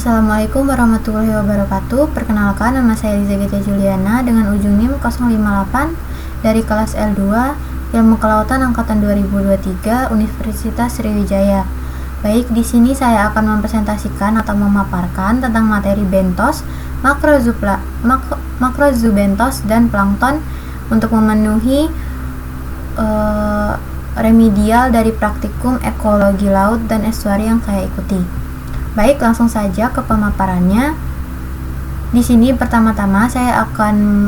Assalamualaikum warahmatullahi wabarakatuh. Perkenalkan, nama saya Liza Getia Juliana dengan ujung NIM 058 dari kelas L2 Ilmu Kelautan angkatan 2023 Universitas Sriwijaya. Baik, di sini saya akan mempresentasikan atau memaparkan tentang materi bentos, makrozoobentos dan plankton untuk memenuhi remedial dari praktikum ekologi laut dan estuari yang saya ikuti. Baik, langsung saja ke pemaparannya. Di sini pertama-tama saya akan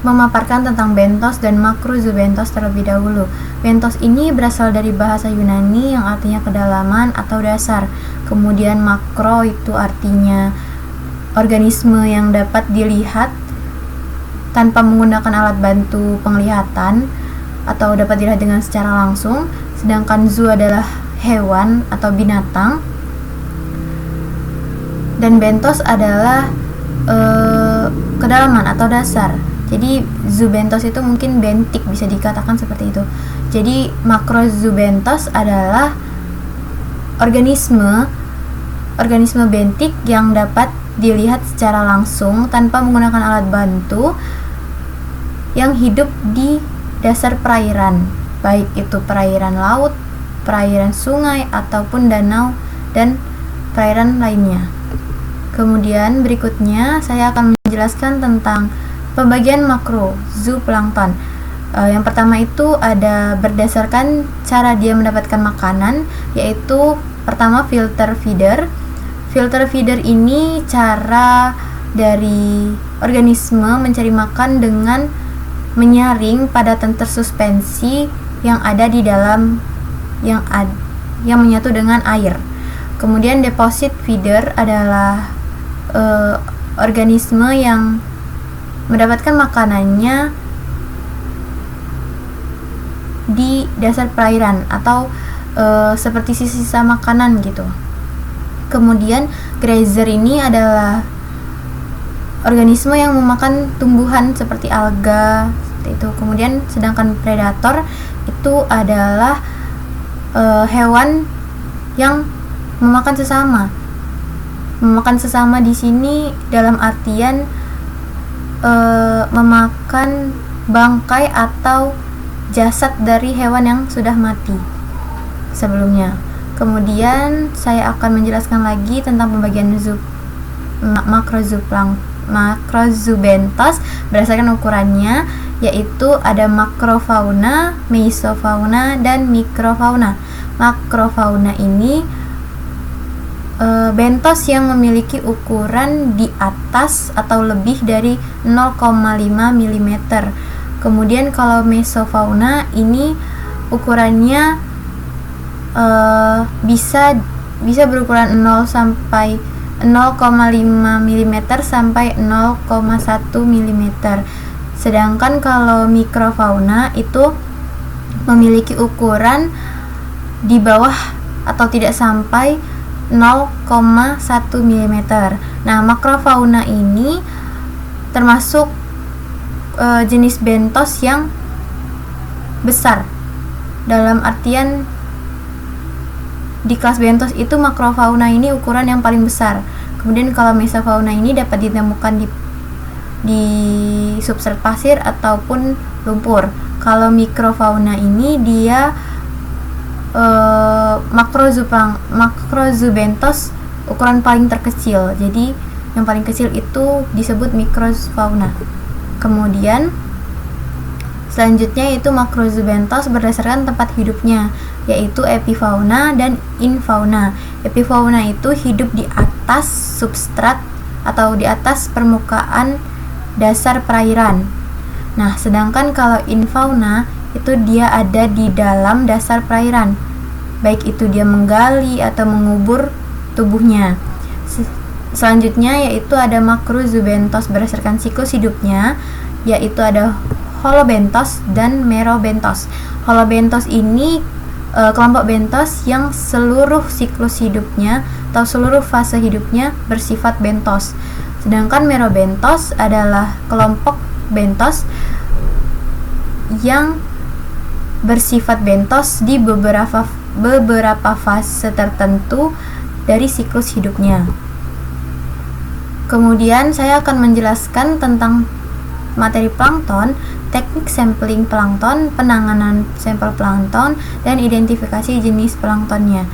memaparkan tentang bentos dan makrozoobentos terlebih dahulu. Bentos ini berasal dari bahasa Yunani yang artinya kedalaman atau dasar. Kemudian makro itu artinya organisme yang dapat dilihat tanpa menggunakan alat bantu penglihatan atau dapat dilihat dengan secara langsung. Sedangkan zoo adalah hewan atau binatang. Dan bentos adalah kedalaman atau dasar. Jadi zoobentos itu mungkin bentik, bisa dikatakan seperti itu. Jadi makrozoobentos adalah organisme bentik yang dapat dilihat secara langsung tanpa menggunakan alat bantu yang hidup di dasar perairan, baik itu perairan laut, perairan sungai ataupun danau dan perairan lainnya. Kemudian berikutnya saya akan menjelaskan tentang pembagian makro zooplankton. Yang pertama itu ada berdasarkan cara dia mendapatkan makanan, yaitu pertama filter feeder. Filter feeder ini cara dari organisme mencari makan dengan menyaring padatan tersuspensi yang ada di dalam yang menyatu dengan air. Kemudian deposit feeder adalah organisme yang mendapatkan makanannya di dasar perairan atau seperti sisa makanan gitu. Kemudian grazer ini adalah organisme yang memakan tumbuhan seperti alga seperti itu. Kemudian sedangkan predator itu adalah hewan yang memakan sesama. Memakan sesama di sini dalam artian memakan bangkai atau jasad dari hewan yang sudah mati sebelumnya. Kemudian saya akan menjelaskan lagi tentang pembagian makrozoobentos berdasarkan ukurannya, yaitu ada makrofauna, mesofauna, dan mikrofauna. Makrofauna ini bentos yang memiliki ukuran di atas atau lebih dari 0,5 mm. Kemudian kalau mesofauna ini ukurannya bisa berukuran 0 sampai 0,5 mm sampai 0,1 mm. Sedangkan kalau mikrofauna itu memiliki ukuran di bawah atau tidak sampai 0,1 mm. Nah, makrofauna ini termasuk jenis bentos yang besar. Dalam artian di kelas bentos itu makrofauna ini ukuran yang paling besar. Kemudian kalau mesofauna ini dapat ditemukan di substrat pasir ataupun lumpur. Kalau mikrofauna ini dia makrozoobentos ukuran paling terkecil. Jadi yang paling kecil itu disebut mikrofauna. Kemudian selanjutnya itu makrozoobentos berdasarkan tempat hidupnya, yaitu epifauna dan infauna. Epifauna itu hidup di atas substrat atau di atas permukaan dasar perairan. Nah, sedangkan kalau infauna itu dia ada di dalam dasar perairan, baik itu dia menggali atau mengubur tubuhnya. Selanjutnya yaitu ada makrozoobentos berdasarkan siklus hidupnya, yaitu ada holobentos dan merobentos. Holobentos ini kelompok bentos yang seluruh siklus hidupnya atau seluruh fase hidupnya bersifat bentos. Sedangkan merobentos adalah kelompok bentos yang bersifat bentos di beberapa fase tertentu dari siklus hidupnya. Kemudian saya akan menjelaskan tentang materi plankton, teknik sampling plankton, penanganan sampel plankton, dan identifikasi jenis planktonnya.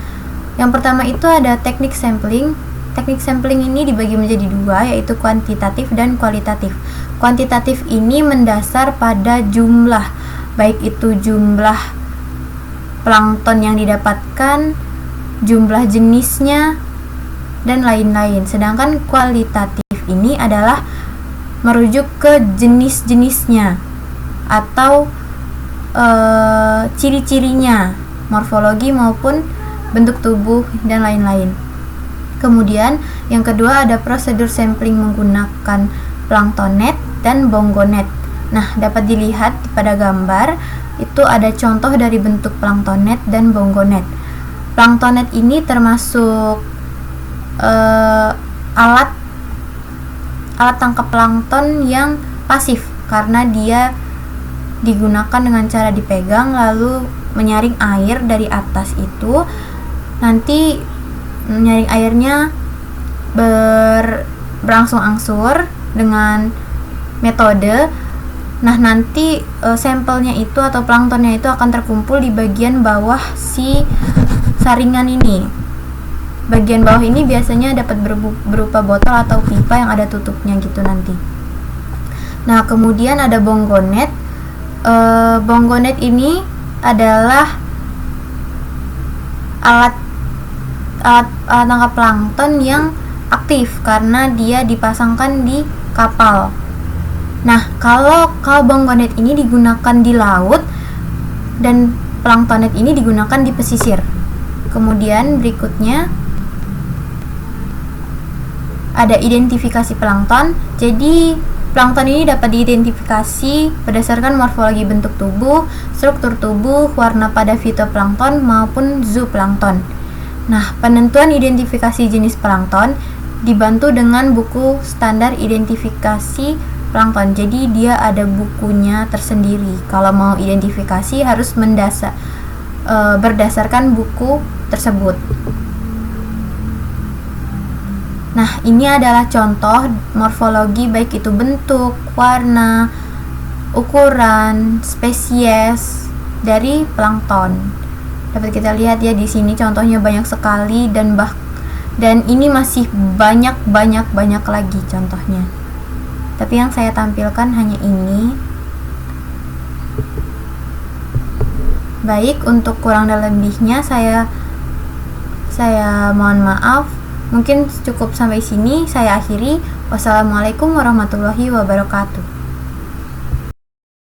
Yang pertama itu ada teknik sampling. Teknik sampling ini dibagi menjadi dua, yaitu kuantitatif dan kualitatif. Kuantitatif ini mendasar pada jumlah, baik itu jumlah plankton yang didapatkan, jumlah jenisnya, dan lain-lain. Sedangkan kualitatif ini adalah merujuk ke jenis-jenisnya atau ciri-cirinya, morfologi maupun bentuk tubuh dan lain-lain. Kemudian yang kedua ada prosedur sampling menggunakan planktonet dan bongonet. Nah, dapat dilihat pada gambar itu ada contoh dari bentuk planktonet dan bongonet. Planktonet ini termasuk alat tangkap plankton yang pasif karena dia digunakan dengan cara dipegang lalu menyaring air dari atas itu. Nanti menyaring airnya berangsur-angsur dengan metode. Nah, nanti sampelnya itu atau planktonnya itu akan terkumpul di bagian bawah si saringan ini. Bagian bawah ini biasanya dapat berupa botol atau pipa yang ada tutupnya gitu nanti. Nah, kemudian ada bongonet. Bongonet ini adalah alat tangkap plankton yang aktif karena dia dipasangkan di kapal. Nah, kalau bongonet ini digunakan di laut dan planktonet ini digunakan di pesisir. Kemudian berikutnya ada identifikasi plankton. Jadi plankton ini dapat diidentifikasi berdasarkan morfologi bentuk tubuh, struktur tubuh, warna pada fitoplankton maupun zooplankton. Nah, penentuan identifikasi jenis plankton dibantu dengan buku standar identifikasi plankton. Jadi dia ada bukunya tersendiri. Kalau mau identifikasi harus berdasarkan buku tersebut. Nah, ini adalah contoh morfologi baik itu bentuk, warna, ukuran, spesies dari plankton. Dapat kita lihat ya di sini contohnya banyak sekali dan ini masih banyak lagi contohnya. Tapi yang saya tampilkan hanya ini. Baik, untuk kurang dan lebihnya saya mohon maaf. Mungkin cukup sampai sini, saya akhiri. Wassalamualaikum warahmatullahi wabarakatuh.